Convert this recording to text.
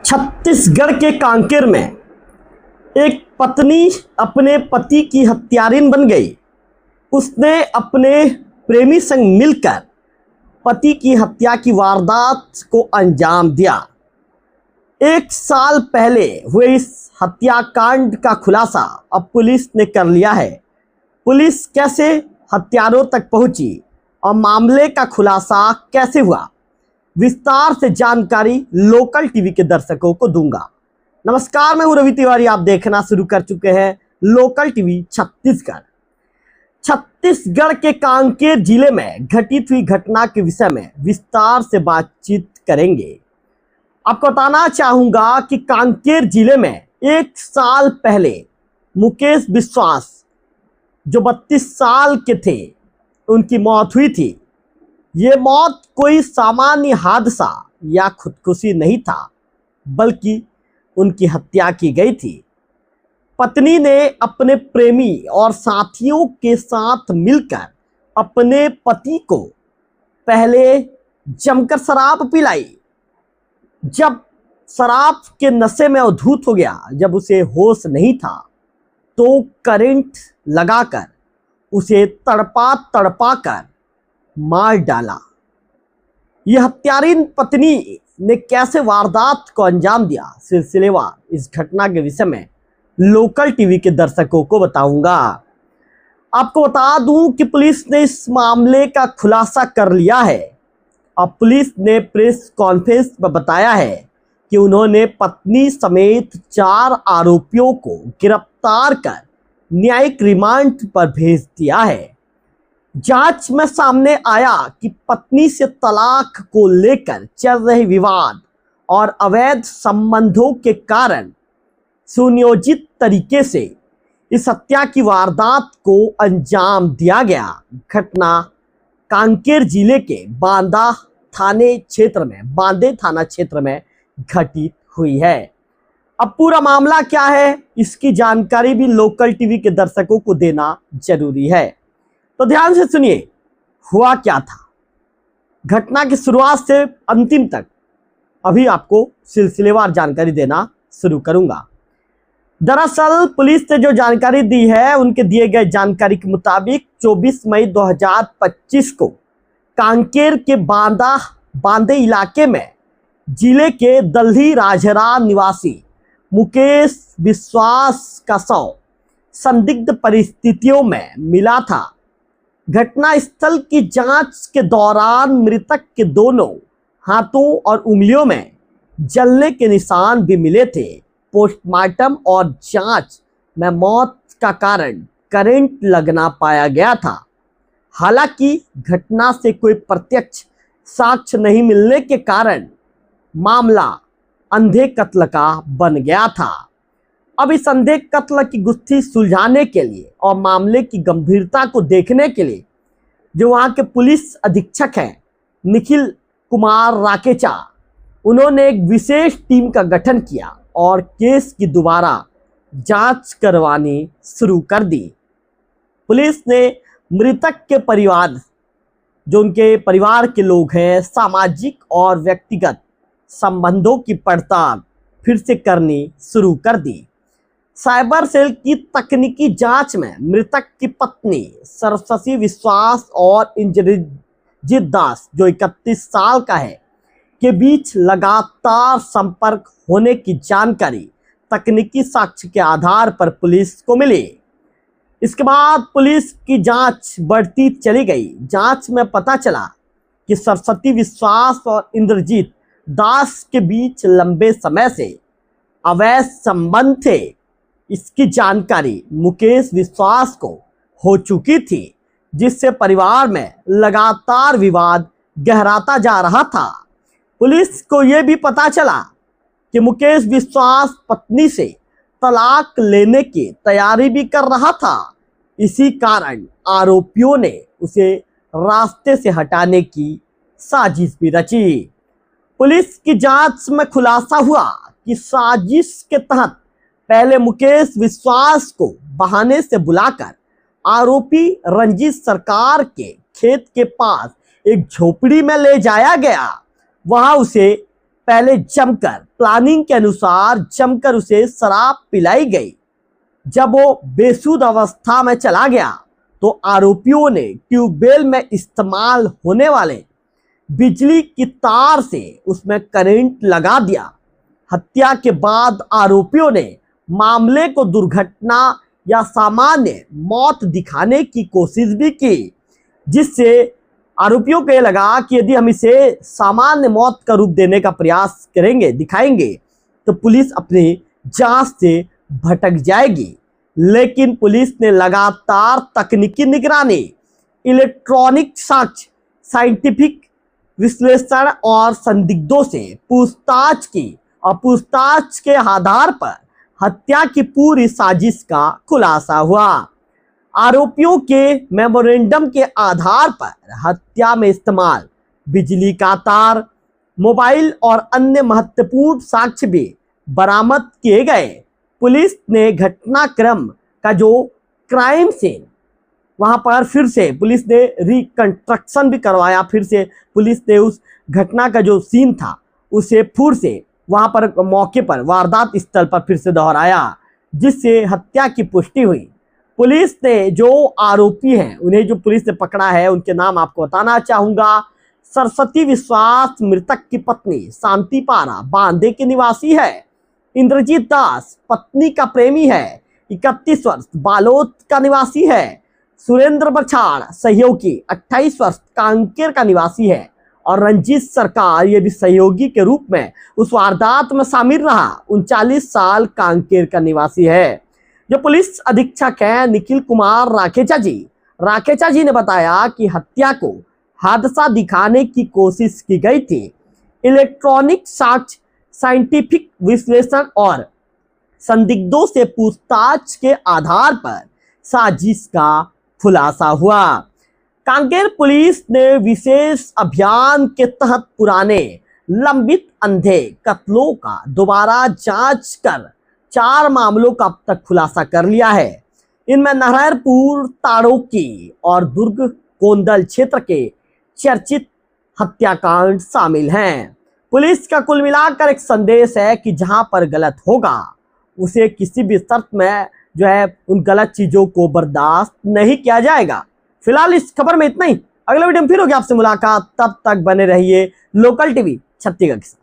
छत्तीसगढ़ के कांकेर में एक पत्नी अपने पति की हत्यारिन बन गई। उसने अपने प्रेमी संग मिलकर पति की हत्या की वारदात को अंजाम दिया। 1 साल पहले हुए इस हत्याकांड का खुलासा अब पुलिस ने कर लिया है। पुलिस कैसे हत्यारों तक पहुंची और मामले का खुलासा कैसे हुआ, विस्तार से जानकारी लोकल टीवी के दर्शकों को दूंगा। नमस्कार, मैं हूं रवि तिवारी। आप देखना शुरू कर चुके हैं लोकल टीवी छत्तीसगढ़। छत्तीसगढ़ के कांकेर जिले में घटित हुई घटना के विषय में विस्तार से बातचीत करेंगे। आपको बताना चाहूंगा कि कांकेर जिले में 1 साल पहले मुकेश विश्वास, जो 32 साल के थे, उनकी मौत हुई थी। ये मौत कोई सामान्य हादसा या खुदकुशी नहीं था, बल्कि उनकी हत्या की गई थी। पत्नी ने अपने प्रेमी और साथियों के साथ मिलकर अपने पति को पहले जमकर शराब पिलाई। जब शराब के नशे में अधूत हो गया, जब उसे होश नहीं था, तो करंट लगाकर उसे तड़पा तड़पा कर मार डाला। यह हत्यारिन पत्नी ने कैसे वारदात को अंजाम दिया, सिलसिलेवार इस घटना के विषय में लोकल टीवी के दर्शकों को बताऊंगा। आपको बता दूं कि पुलिस ने इस मामले का खुलासा कर लिया है। अब पुलिस ने प्रेस कॉन्फ्रेंस में बताया है कि उन्होंने पत्नी समेत 4 आरोपियों को गिरफ्तार कर न्यायिक रिमांड पर भेज दिया है। जांच में सामने आया कि पत्नी से तलाक को लेकर चल रहे विवाद और अवैध संबंधों के कारण सुनियोजित तरीके से इस हत्या की वारदात को अंजाम दिया गया। घटना कांकेर जिले के बांदे थाना क्षेत्र में घटित हुई है। अब पूरा मामला क्या है, इसकी जानकारी भी लोकल टीवी के दर्शकों को देना जरूरी है, तो ध्यान से सुनिए हुआ क्या था। घटना की शुरुआत से अंतिम तक अभी आपको सिलसिलेवार जानकारी देना शुरू करूंगा। दरअसल पुलिस ने जो जानकारी दी है, उनके दिए गए जानकारी के मुताबिक 24 मई 2025 को कांकेर के बांदे इलाके में जिले के दल्ही राजहरा निवासी मुकेश विश्वास का शव संदिग्ध परिस्थितियों में मिला था। घटना स्थल की जांच के दौरान मृतक के दोनों हाथों और उंगलियों में जलने के निशान भी मिले थे। पोस्टमार्टम और जांच में मौत का कारण करंट लगना पाया गया था। हालांकि घटना से कोई प्रत्यक्ष साक्ष्य नहीं मिलने के कारण मामला अंधे कत्ल का बन गया था। अब इस अंधे कत्ल की गुत्थी सुलझाने के लिए और मामले की गंभीरता को देखने के लिए जो वहाँ के पुलिस अधीक्षक हैं निखिल कुमार राकेचा, उन्होंने एक विशेष टीम का गठन किया और केस की दोबारा जांच करवानी शुरू कर दी। पुलिस ने मृतक के परिवार, जो उनके परिवार के लोग हैं, सामाजिक और व्यक्तिगत संबंधों की पड़ताल फिर से करनी शुरू कर दी। साइबर सेल की तकनीकी जांच में मृतक की पत्नी सरस्वती विश्वास और इंद्रजीत दास, जो 31 साल का है, के बीच लगातार संपर्क होने की जानकारी तकनीकी साक्ष्य के आधार पर पुलिस को मिली। इसके बाद पुलिस की जांच बढ़ती चली गई। जांच में पता चला कि सरस्वती विश्वास और इंद्रजीत दास के बीच लंबे समय से अवैध संबंध थे। इसकी जानकारी मुकेश विश्वास को हो चुकी थी, जिससे परिवार में लगातार विवाद गहराता जा रहा था। पुलिस को यह भी पता चला कि मुकेश विश्वास पत्नी से तलाक लेने की तैयारी भी कर रहा था। इसी कारण आरोपियों ने उसे रास्ते से हटाने की साजिश भी रची। पुलिस की जांच में खुलासा हुआ कि साजिश के तहत पहले मुकेश विश्वास को बहाने से बुलाकर आरोपी रंजीत सरकार के खेत के पास एक झोपड़ी में ले जाया गया। वहां उसे पहले जमकर प्लानिंग के अनुसार जमकर उसे शराब पिलाई गई। जब वो बेसुध अवस्था में चला गया तो आरोपियों ने ट्यूबवेल में इस्तेमाल होने वाले बिजली की तार से उसमें करंट लगा दिया। हत्या के बाद आरोपियों ने मामले को दुर्घटना या सामान्य मौत दिखाने की कोशिश भी की, जिससे आरोपियों को यह लगा कि यदि हम इसे सामान्य मौत का रूप देने का प्रयास करेंगे, दिखाएंगे, तो पुलिस अपनी जांच से भटक जाएगी। लेकिन पुलिस ने लगातार तकनीकी निगरानी, इलेक्ट्रॉनिक साक्ष्य, साइंटिफिक विश्लेषण और संदिग्धों से पूछताछ की और पूछताछ के आधार पर हत्या की पूरी साजिश का खुलासा हुआ। आरोपियों के मेमोरेंडम के आधार पर हत्या में इस्तेमाल बिजली का तार, मोबाइल और अन्य महत्वपूर्ण साक्ष्य भी बरामद किए गए। पुलिस ने घटनाक्रम का जो क्राइम सीन, वहां पर फिर से पुलिस ने रिकंस्ट्रक्शन भी करवाया। फिर से पुलिस ने उस घटना का जो सीन था उसे फिर से वहां पर मौके पर वारदात स्थल पर फिर से दोहराया, जिससे हत्या की पुष्टि हुई। पुलिस ने जो आरोपी हैं, उन्हें जो पुलिस ने पकड़ा है, उनके नाम आपको बताना चाहूंगा। सरस्वती विश्वास मृतक की पत्नी, शांति पारा बांदे के निवासी है। इंद्रजीत दास पत्नी का प्रेमी है, 31 वर्ष बालोद का निवासी है। सुरेंद्र बछाड़ सहयोगी 28 वर्ष कांकेर का निवासी है। और रंजीत सरकार ये भी सहयोगी के रूप में उस वारदात में शामिल रहा, 39 साल कांकेर का निवासी है। जो पुलिस अधीक्षक हैं निखिल कुमार राकेचा जी ने बताया कि हत्या को हादसा दिखाने की कोशिश की गई थी। इलेक्ट्रॉनिक साक्ष्य, साइंटिफिक विश्लेषण और संदिग्धों से पूछताछ के आधार पर साजिश का खुलासा हुआ। कांकेर पुलिस ने विशेष अभियान के तहत पुराने लंबित अंधे कत्लों का दोबारा जांच कर 4 मामलों का अब तक खुलासा कर लिया है। इनमें नारायणपुर, ताड़ोकी और दुर्ग कोंदल क्षेत्र के चर्चित हत्याकांड शामिल हैं। पुलिस का कुल मिलाकर एक संदेश है कि जहां पर गलत होगा उसे किसी भी शर्त में जो है उन गलत चीजों को बर्दाश्त नहीं किया जाएगा। फिलहाल इस खबर में इतना ही। अगले वीडियो में फिर होगी आपसे मुलाकात, तब तक बने रहिए लोकल टीवी छत्तीसगढ़ के साथ।